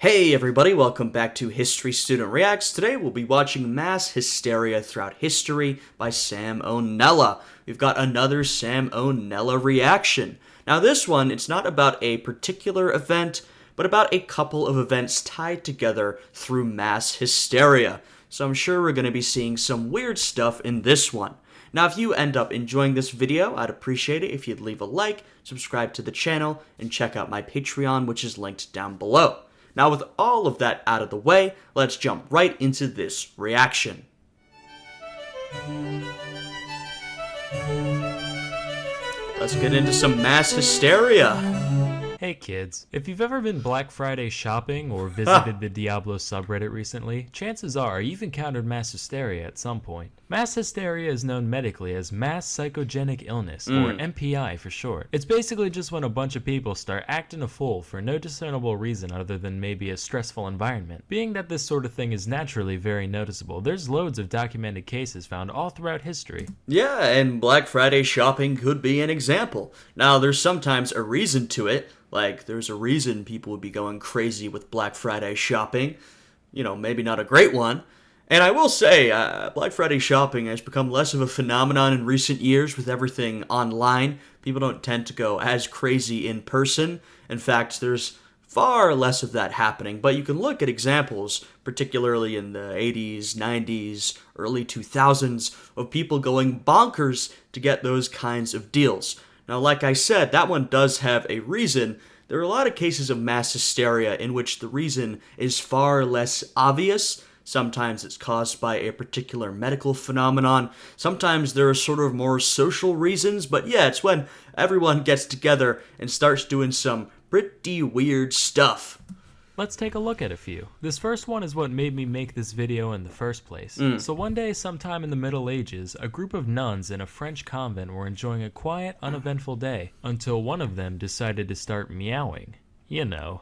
Hey everybody, welcome back to History Student Reacts. Today we'll be watching Mass Hysteria Throughout History by Sam O'Nella. We've got another Sam O'Nella reaction. Now this one, it's not about a particular event, but about a couple of events tied together through mass hysteria. So I'm sure we're going to be seeing some weird stuff in this one. Now if you end up enjoying this video, I'd appreciate it if you'd leave a like, subscribe to the channel, and check out my Patreon, which is linked down below. Now with all of that out of the way, let's jump right into this reaction. Let's get into some mass hysteria. Hey kids, if you've ever been Black Friday shopping or visited the Diablo subreddit recently, chances are you've encountered mass hysteria at some point. Mass hysteria is known medically as mass psychogenic illness, or MPI for short. It's basically just when a bunch of people start acting a fool for no discernible reason other than maybe a stressful environment. Being that this sort of thing is naturally very noticeable, there's loads of documented cases found all throughout history. Yeah, and Black Friday shopping could be an example. Now there's sometimes a reason to it. Like, there's a reason people would be going crazy with Black Friday shopping. You know, maybe not a great one. And I will say, Black Friday shopping has become less of a phenomenon in recent years with everything online. People don't tend to go as crazy in person. In fact, there's far less of that happening. But you can look at examples, particularly in the 80s, 90s, early 2000s, of people going bonkers to get those kinds of deals. Now, like I said, that one does have a reason. There are a lot of cases of mass hysteria in which the reason is far less obvious. Sometimes it's caused by a particular medical phenomenon. Sometimes there are sort of more social reasons. But yeah, it's when everyone gets together and starts doing some pretty weird stuff. Let's take a look at a few. This first one is what made me make this video in the first place. So one day, sometime in the Middle Ages, a group of nuns in a French convent were enjoying a quiet, uneventful day, until one of them decided to start meowing. You know,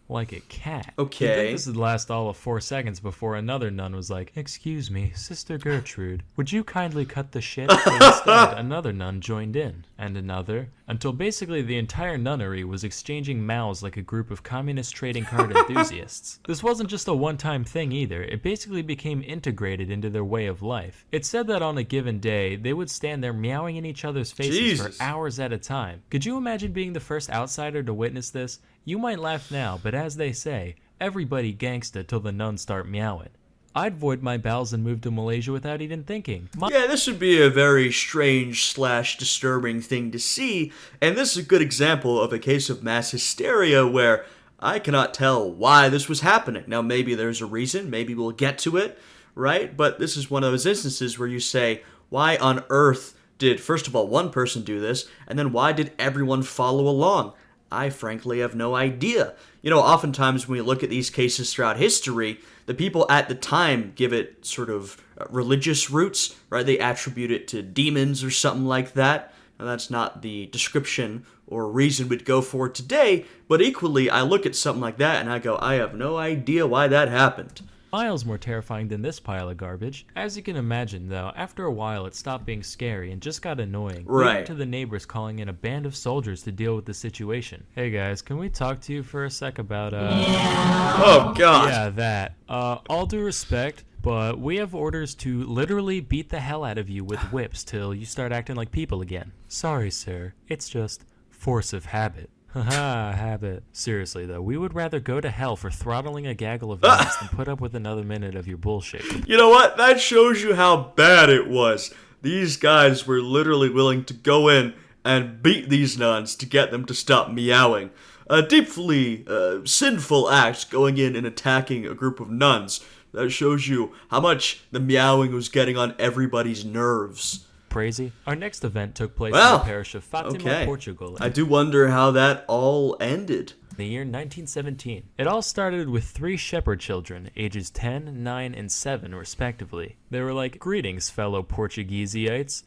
like a cat. Okay. You'd think this would last all of 4 seconds before another nun was like, "Excuse me, Sister Gertrude, would you kindly cut the shit?" But instead, another nun joined in, and another, until basically the entire nunnery was exchanging mouths like a group of communist trading card enthusiasts. This wasn't just a one-time thing either, it basically became integrated into their way of life. It said that on a given day, they would stand there meowing in each other's faces for hours at a time. Could you imagine being the first outsider to witness this? You might laugh now, but as they say, everybody gangsta till the nuns start meowing. I'd void my bowels and move to Malaysia without even thinking. Yeah, this would be a very strange / disturbing thing to see, and this is a good example of a case of mass hysteria where I cannot tell why this was happening. Now, maybe there's a reason, maybe we'll get to it, right? But this is one of those instances where you say, why on earth did, first of all, one person do this, and then why did everyone follow along? I frankly have no idea. You know, oftentimes when we look at these cases throughout history, the people at the time give it sort of religious roots, right? They attribute it to demons or something like that. Now, that's not the description or reason we'd go for today, but equally, I look at something like that and I go, I have no idea why that happened. Miles more terrifying than this pile of garbage. As you can imagine, though, after a while it stopped being scary and just got annoying. Right. To the neighbors calling in a band of soldiers to deal with the situation. Hey guys, can we talk to you for a sec about Oh god. Yeah, that. All due respect, but we have orders to literally beat the hell out of you with whips till you start acting like people again. Sorry, sir. It's just force of habit. Haha, habit. Seriously though, we would rather go to hell for throttling a gaggle of nuns than put up with another minute of your bullshit. You know what? That shows you how bad it was. These guys were literally willing to go in and beat these nuns to get them to stop meowing. A deeply sinful act going in and attacking a group of nuns. That shows you how much the meowing was getting on everybody's nerves. Crazy. Our next event took place in the parish of Fatima, Portugal. I do wonder how that all ended. The year 1917. It all started with 3 shepherd children, ages 10, 9, and 7 respectively. They were like, "Greetings, fellow Portugueseites.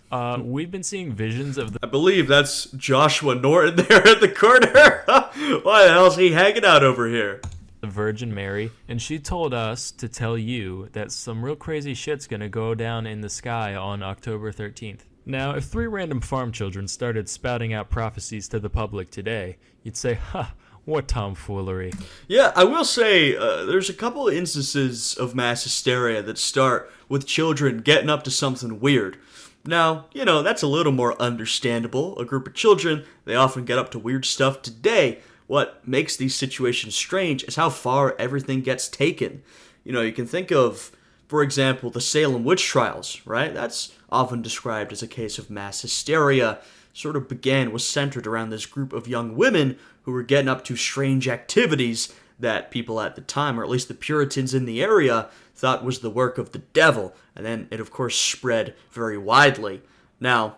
We've been seeing visions of the..." I believe that's Joshua Norton there at the corner. Why the hell's he hanging out over here? The Virgin Mary, and she told us to tell you that some real crazy shit's gonna go down in the sky on October 13th. Now, if 3 random farm children started spouting out prophecies to the public today, you'd say, "Ha, What tomfoolery. Yeah, I will say there's a couple of instances of mass hysteria that start with children getting up to something weird. Now, that's a little more understandable. A group of children, they often get up to weird stuff today. What makes these situations strange is how far everything gets taken. You can think of, for example, the Salem witch trials, right? That's often described as a case of mass hysteria. Sort of was centered around this group of young women who were getting up to strange activities that people at the time, or at least the Puritans in the area, thought was the work of the devil. And then it, of course, spread very widely. Now,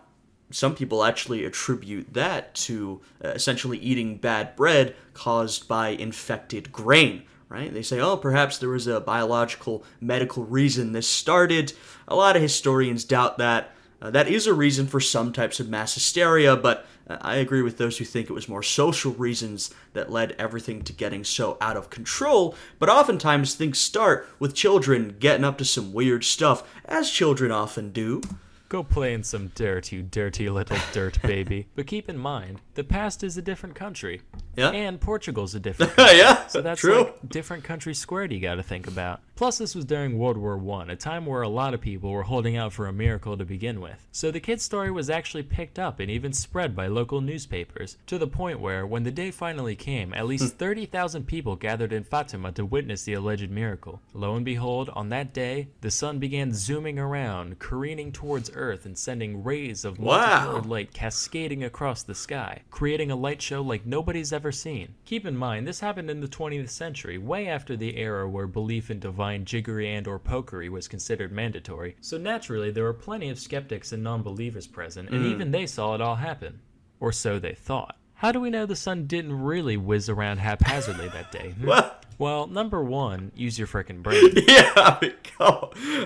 some people actually attribute that to essentially eating bad bread caused by infected grain, right? They say, oh, perhaps there was a biological, medical reason this started. A lot of historians doubt that. That is a reason for some types of mass hysteria, but I agree with those who think it was more social reasons that led everything to getting so out of control. But oftentimes things start with children getting up to some weird stuff, as children often do. Go play in some dirt, you dirty little dirt baby. But keep in mind, the past is a different country. Yeah. And Portugal's a different country. Yeah, so that's true. Like different country squared you gotta think about. Plus, this was during World War I, a time where a lot of people were holding out for a miracle to begin with. So the kid's story was actually picked up and even spread by local newspapers, to the point where, when the day finally came, at least 30,000 people gathered in Fatima to witness the alleged miracle. Lo and behold, on that day, the sun began zooming around, careening towards Earth and sending rays of multicolored light cascading across the sky, creating a light show like nobody's ever seen. Keep in mind, this happened in the 20th century, way after the era where belief in divine jiggery and or pokery was considered mandatory, so naturally there were plenty of skeptics and non-believers present, and even they saw it all happen. Or so they thought. How do we know the sun didn't really whiz around haphazardly that day? What? Well, number one, use your frickin' brain. Yeah,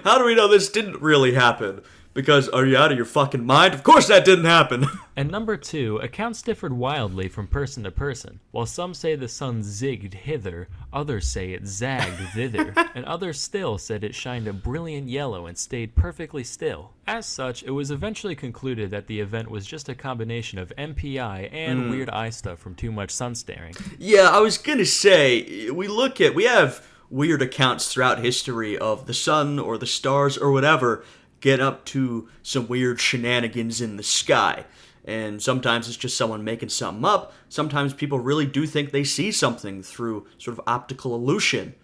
how do we know this didn't really happen? Because are you out of your fucking mind? Of course that didn't happen. And number two, accounts differed wildly from person to person. While some say the sun zigged hither, others say it zagged thither, and others still said it shined a brilliant yellow and stayed perfectly still. As such, it was eventually concluded that the event was just a combination of MPI and weird eye stuff from too much sun staring. Yeah, I was gonna say, we have weird accounts throughout history of the sun or the stars or whatever get up to some weird shenanigans in the sky. And sometimes it's just someone making something up. Sometimes people really do think they see something through sort of optical illusion.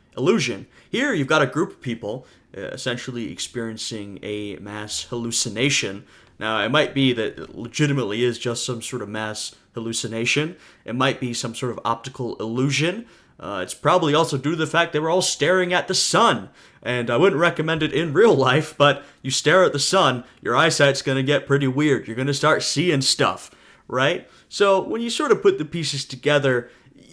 Here you've got a group of people essentially experiencing a mass hallucination. Now, it might be that it legitimately is just some sort of mass hallucination. It might be some sort of optical illusion. It's probably also due to the fact they were all staring at the sun. And I wouldn't recommend it in real life, but you stare at the sun, your eyesight's going to get pretty weird. You're going to start seeing stuff, right? So when you sort of put the pieces together,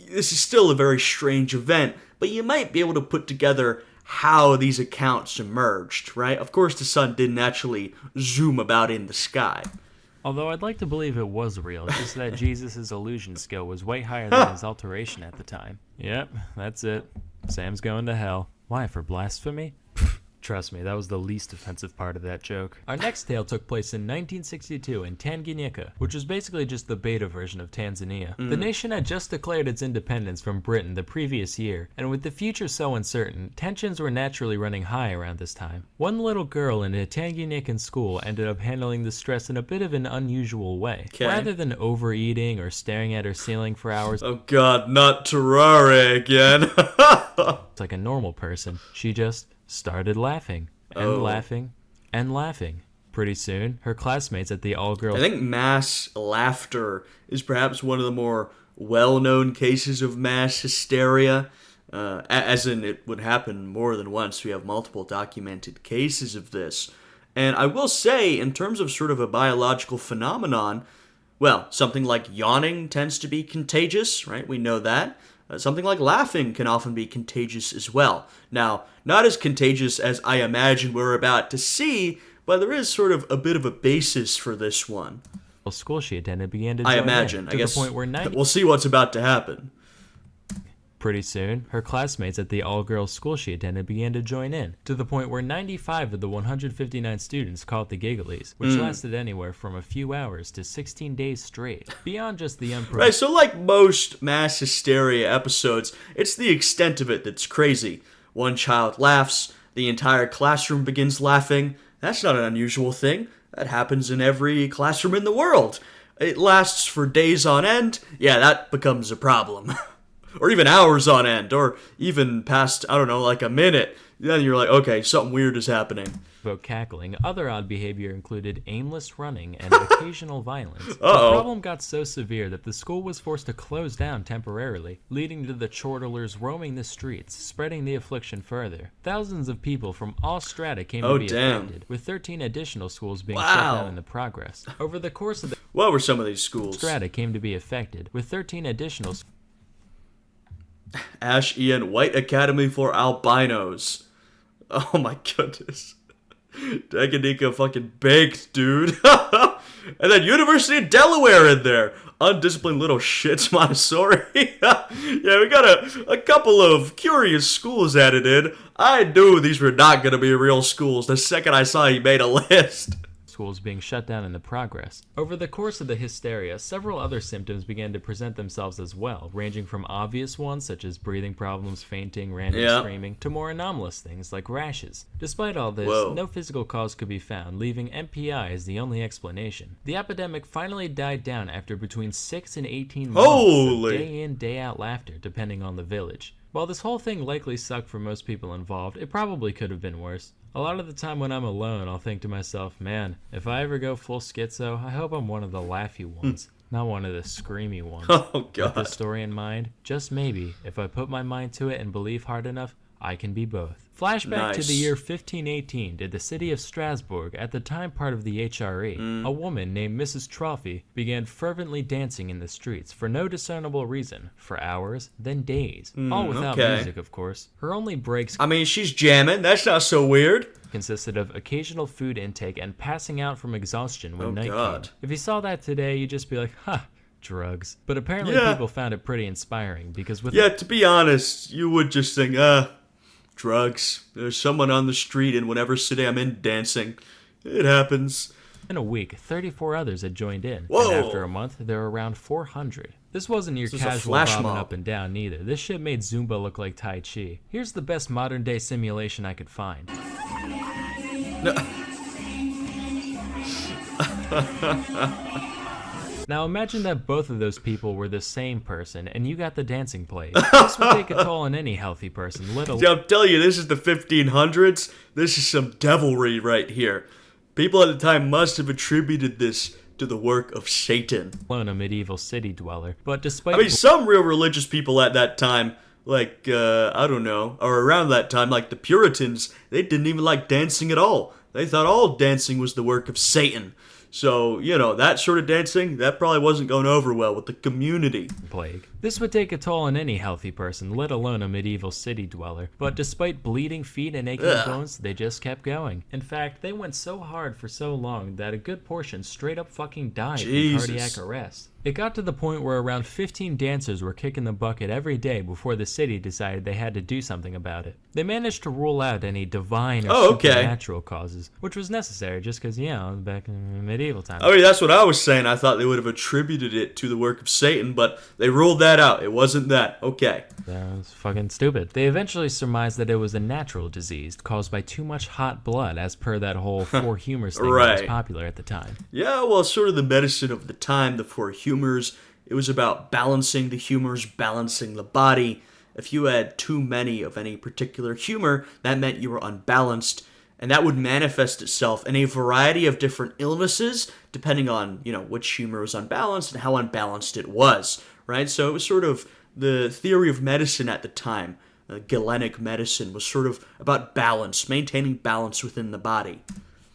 this is still a very strange event, but you might be able to put together how these accounts emerged, right? Of course, the sun didn't actually zoom about in the sky. Although I'd like to believe it was real, just that Jesus' illusion skill was way higher than his alteration at the time. Yep, that's it. Sam's going to hell. Why, for blasphemy? Trust me, that was the least offensive part of that joke. Our next tale took place in 1962 in Tanganyika, which was basically just the beta version of Tanzania. The nation had just declared its independence from Britain the previous year, and with the future so uncertain, tensions were naturally running high around this time. One little girl in a Tanganyikan school ended up handling the stress in a bit of an unusual way. Okay. Rather than overeating or staring at her ceiling for hours, Oh god, not Terraria again. like a normal person, she just started laughing and laughing and laughing. Pretty soon, her classmates at the all-girls... I think mass laughter is perhaps one of the more well-known cases of mass hysteria, as in it would happen more than once. We have multiple documented cases of this. And I will say, in terms of sort of a biological phenomenon, well, something like yawning tends to be contagious, right? We know that. Something like laughing can often be contagious as well. Now, not as contagious as I imagine we're about to see, but there is sort of a bit of a basis for this one. school she attended began to I join imagine. in, I to guess the point where we'll see what's about to happen. Pretty soon, her classmates at the all-girls school she attended began to join in, to the point where 95 of the 159 students caught the gigglies, which lasted anywhere from a few hours to 16 days straight. Beyond just the Right, so like most mass hysteria episodes, it's the extent of it that's crazy. One child laughs, the entire classroom begins laughing. That's not an unusual thing. That happens in every classroom in the world. It lasts for days on end. Yeah, that becomes a problem. Or even hours on end, or even past, I don't know, like a minute. Then you're like, okay, something weird is happening. Cackling. Other odd behavior included aimless running and occasional violence. The problem got so severe that the school was forced to close down temporarily, leading to the chortlers roaming the streets, spreading the affliction further. Thousands of people from all strata came to be affected, with 13 additional schools being shut down in the progress. Over the course of the What were some of these schools? strata came to be affected, with 13 additional Ash Ian White Academy for Albinos. Oh my goodness. Tanganyika fucking baked, dude. And then University of Delaware in there. Undisciplined little shits Montessori. Yeah, we got a couple of curious schools added in. I knew these were not going to be real schools the second I saw he made a list. schools being shut down in the progress. Over the course of the hysteria, several other symptoms began to present themselves as well, ranging from obvious ones such as breathing problems, fainting, random screaming, to more anomalous things like rashes. Despite all this, no physical cause could be found, leaving MPI as the only explanation. The epidemic finally died down after between 6 and 18 months of day in, day out laughter, depending on the village. While this whole thing likely sucked for most people involved, it probably could have been worse. A lot of the time when I'm alone, I'll think to myself, man, if I ever go full schizo, I hope I'm one of the laughy ones, not one of the screamy ones. Oh, God. With this story in mind, just maybe, if I put my mind to it and believe hard enough, I can be both. Flashback to the year 1518 to the city of Strasbourg, at the time part of the HRE. A woman named Mrs. Trophy began fervently dancing in the streets for no discernible reason, for hours, then days. All without music, of course. Her only breaks... I mean, she's jamming. That's not so weird. Consisted of occasional food intake and passing out from exhaustion when night came. If you saw that today, you'd just be like, huh. Drugs. But apparently people found it pretty inspiring because with... to be honest, you would just think, drugs. There's someone on the street in whatever city I'm in dancing. It happens. In a week, 34 others had joined in. And after a month, there were around 400. This wasn't your casual bobbing up and down neither. This shit made Zumba look like Tai Chi. Here's the best modern day simulation I could find. Now imagine that both of those people were the same person, and you got the dancing plague. This would take a toll on any healthy person, let alone... I'm telling you, this is the 1500s. This is some devilry right here. People at the time must have attributed this to the work of Satan. ...alone a medieval city dweller. But despite... I mean, some real religious people at that time, like, I don't know, or around that time, like the Puritans, they didn't even like dancing at all. They thought all dancing was the work of Satan. So, you know, that sort of dancing, that probably wasn't going over well with the community. Plague. This would take a toll on any healthy person, let alone a medieval city dweller. But despite bleeding feet and aching bones, they just kept going. In fact, they went so hard for so long that a good portion straight up fucking died from cardiac arrest. It got to the point where around 15 dancers were kicking the bucket every day before the city decided they had to do something about it. They managed to rule out any divine or supernatural causes, which was necessary just because, you know, back in medieval times. Oh, yeah, that's what I was saying. I thought they would have attributed it to the work of Satan, but they ruled that out. It wasn't that. Okay. That was fucking stupid. They eventually surmised that it was a natural disease caused by too much hot blood, as per that whole Four Humors thing that was popular at the time. Yeah, well, sort of the medicine of the time, the Four Humors. It was about balancing the humors, balancing the body. If you had too many of any particular humor, that meant you were unbalanced, and that would manifest itself in a variety of different illnesses, depending on, you know, which humor was unbalanced and how unbalanced it was, right? So it was sort of the theory of medicine at the time. Galenic medicine was sort of about balance, maintaining balance within the body.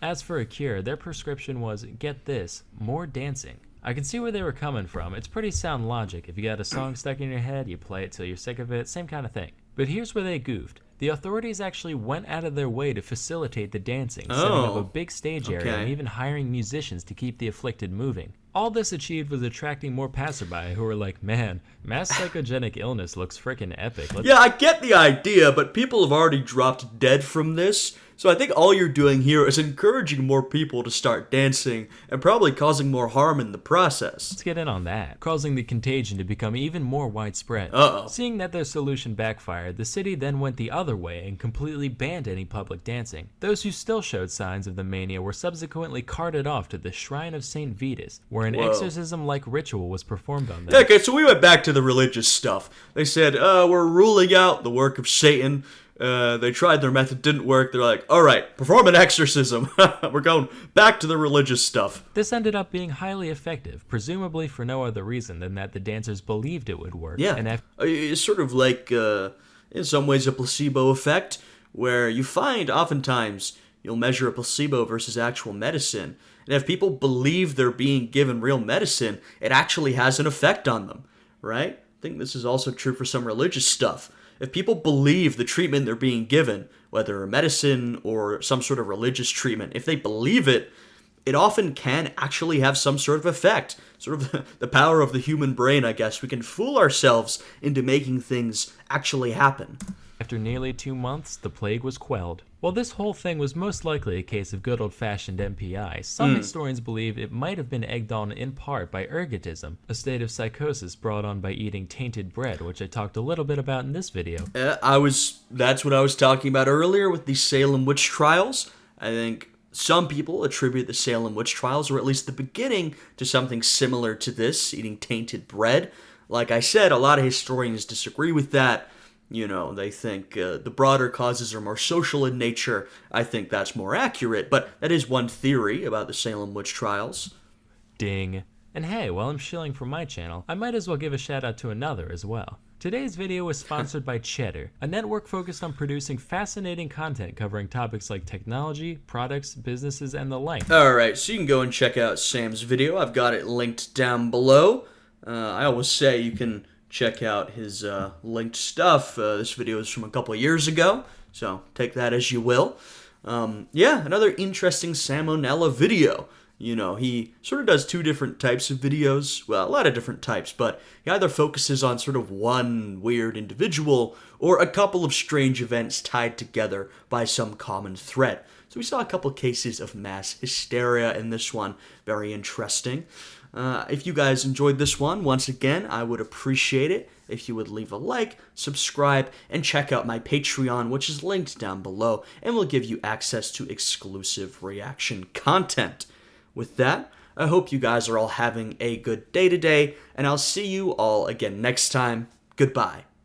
As for a cure, their prescription was, get this, more dancing. I can see where they were coming from. It's pretty sound logic. If you got a song stuck in your head, you play it till you're sick of it, same kind of thing. But here's where they goofed. The authorities actually went out of their way to facilitate the dancing, setting up a big stage area and even hiring musicians to keep the afflicted moving. All this achieved was attracting more passerby who were like, man, mass psychogenic illness looks frickin' epic. Yeah, I get the idea, but people have already dropped dead from this. So I think all you're doing here is encouraging more people to start dancing and probably causing more harm in the process. Let's get in on that, causing the contagion to become even more widespread. Seeing that their solution backfired, the city then went the other way and completely banned any public dancing. Those who still showed signs of the mania were subsequently carted off to the Shrine of St. Vitus, where an exorcism-like ritual was performed on them. Yeah, okay, so we went back to the religious stuff. They said, we're ruling out the work of Satan. They tried their method, didn't work. They're like, all right, perform an exorcism. We're going back to the religious stuff. This ended up being highly effective, presumably for no other reason than that the dancers believed it would work. Yeah, and it's sort of like, in some ways, a placebo effect, where you find oftentimes you'll measure a placebo versus actual medicine. And if people believe they're being given real medicine, it actually has an effect on them, right? I think this is also true for some religious stuff. If people believe the treatment they're being given, whether medicine or some sort of religious treatment, if they believe it, it often can actually have some sort of effect. Sort of the power of the human brain, I guess. We can fool ourselves into making things actually happen. After nearly 2 months, the plague was quelled. While this whole thing was most likely a case of good old-fashioned MPI, some historians believe it might have been egged on in part by ergotism, a state of psychosis brought on by eating tainted bread, which I talked a little bit about in this video. That's what I was talking about earlier with the Salem witch trials. I think some people attribute the Salem witch trials, or at least the beginning, to something similar to this, eating tainted bread. Like I said, a lot of historians disagree with that. You know, they think the broader causes are more social in nature. I think that's more accurate, but that is one theory about the Salem witch trials. Ding. And hey, while I'm shilling for my channel, I might as well give a shout out to another as well. Today's video was sponsored by Cheddar, a network focused on producing fascinating content covering topics like technology, products, businesses, and the like. Alright, so you can go and check out Sam's video. I've got it linked down below. I always say you can check out his linked stuff. This video is from a couple years ago, so take that as you will. Yeah, another interesting Salmonella video. You know, he sort of does two different types of videos. Well, a lot of different types, but he either focuses on sort of one weird individual or a couple of strange events tied together by some common thread. So we saw a couple cases of mass hysteria in this one. Very interesting. If you guys enjoyed this one, once again, I would appreciate it if you would leave a like, subscribe, and check out my Patreon, which is linked down below, and will give you access to exclusive reaction content. With that, I hope you guys are all having a good day today, and I'll see you all again next time. Goodbye.